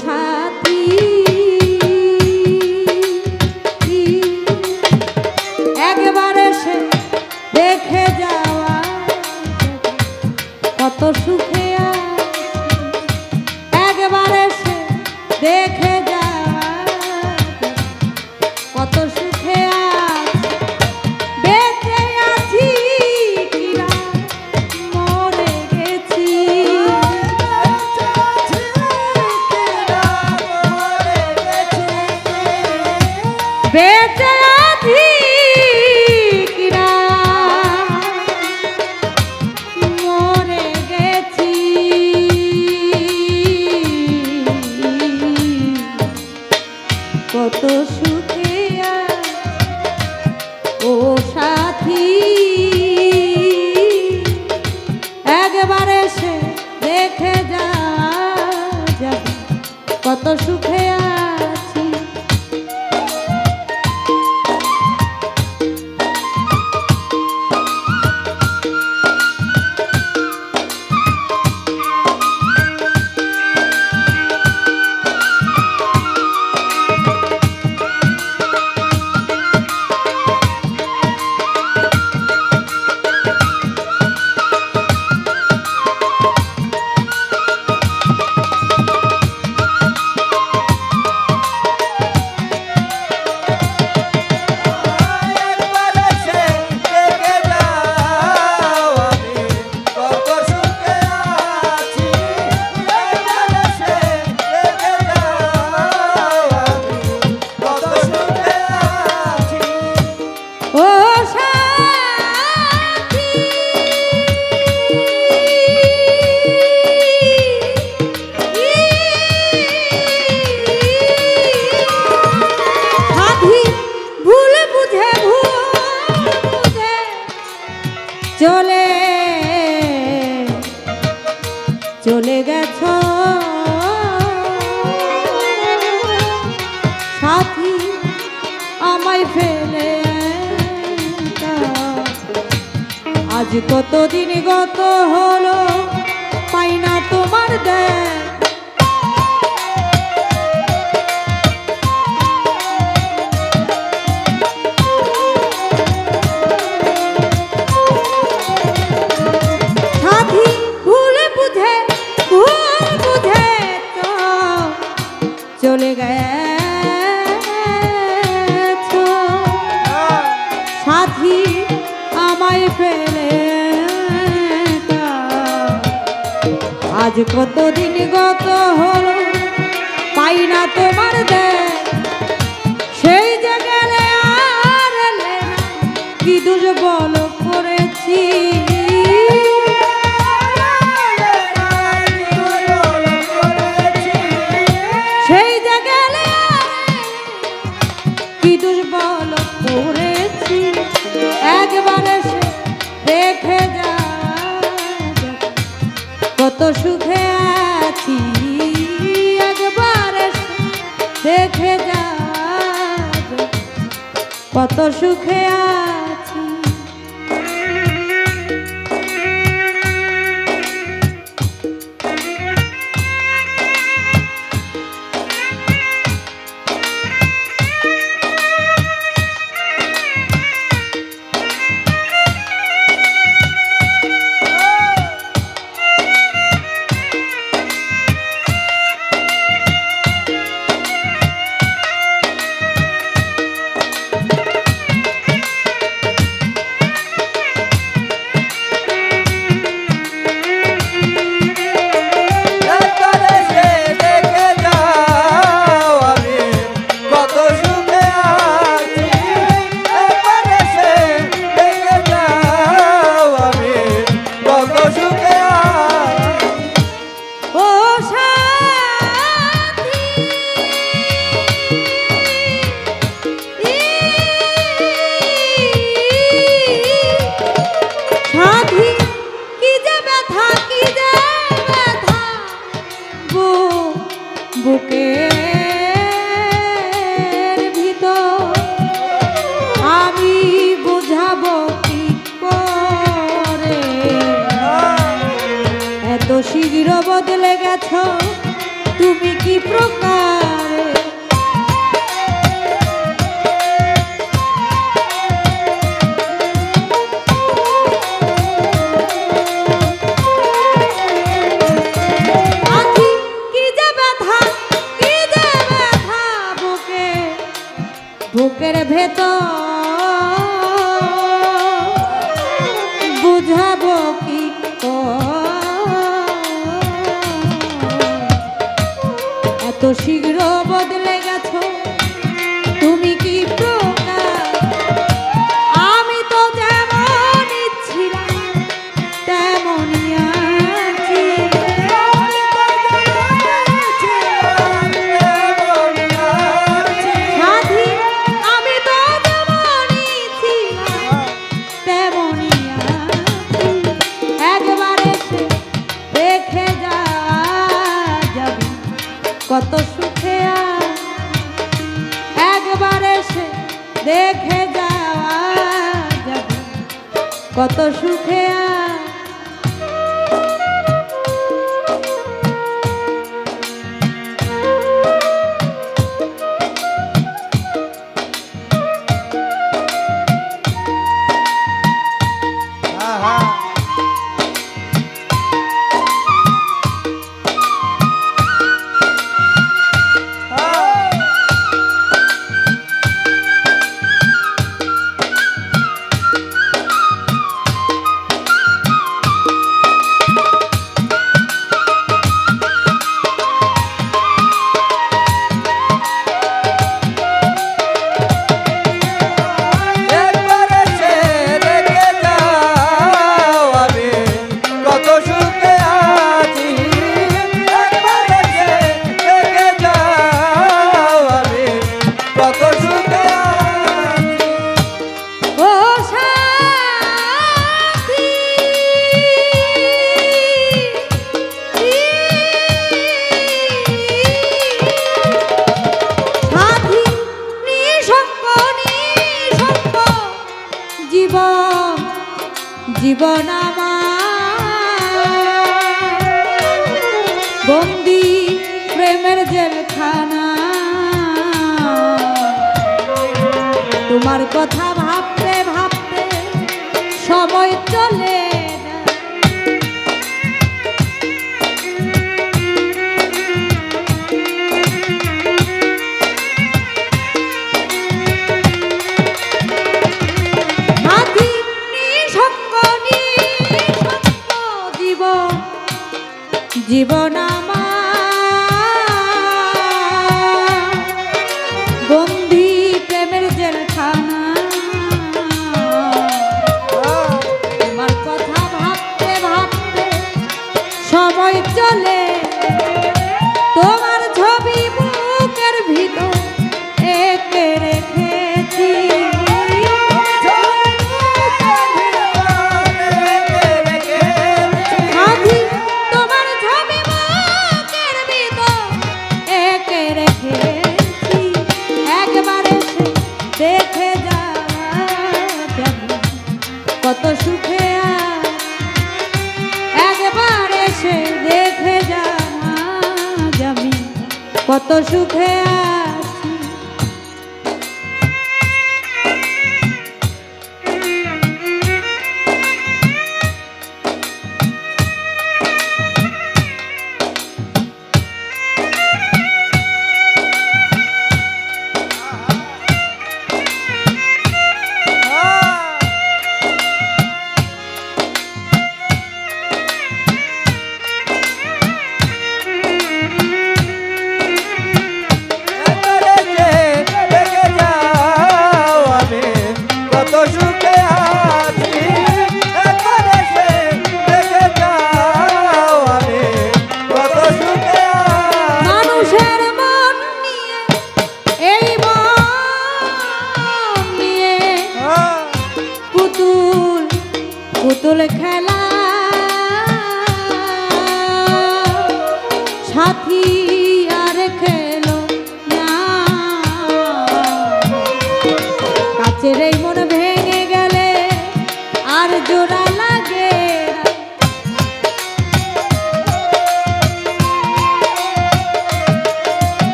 সাথী একবার এসে দেখে যাওয়া কত সুখে একবার এসে দেখে যাওয়া কত সুখে বেঁচে আছি কিনা মরে গেছি বেঁচে আছি কিনা মরে গেছি কত সুখে ও সাথী একবার এসে দেখে যা কত সুখে আছি। চলে চলে গেছো সাথী আমায় ফেলে আজ কতদিন গত হলো পাই না তোমার দেখা চলে গেছো সাথী আমায় ফেলে আজ কতদিন গত হলো পাই না তোমার দেখ সেই যে গেলে আর এলে না কি দুর্বল করেছি দুর্বল করেছি একবার এসে দেখে যা কত সুখে আছি একবার এসে দেখে যা কত সুখে আছি। বুকের ভিতর আমি বুঝাবো কি করে এত শীঘ্র বদলে গেছো তুমি কি প্রকারে আছি, কি যে ব্যথা, কি যে ব্যথা বুকে, বুকের ভেতর বুঝাবো কি এত শীঘ্র বদলে গেছো তুমি কি প্রকার আমি তো যেমনই ছিলাম তেমনই আছি সাথী আমি তো যেমনই ছিলাম তেমনই আছি একবার এসে দেখে যাবি কত সুখে একবার এসে দেখে যাবি কত সুখে জীবন আমার বন্দি প্রেমের জেলখানা তোমার কথা ভাবতে ভাবতে সময় চলে জীবন আমার বন্দি প্রেমের জেলখানা তোমার কথা ভাবতে ভাবতে সময় চলে তোমার ছবি বুকের ভিতর এঁকে রেখেছি দেখে কত সুখে একবার এসে দেখে যাবি কত সুখে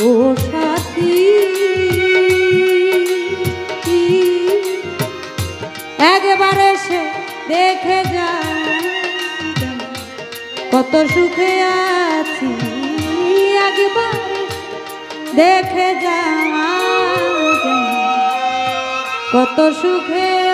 ও সাথী একবার এসে দেখে যা কত সুখে আছি একবার দেখে যা কত সুখে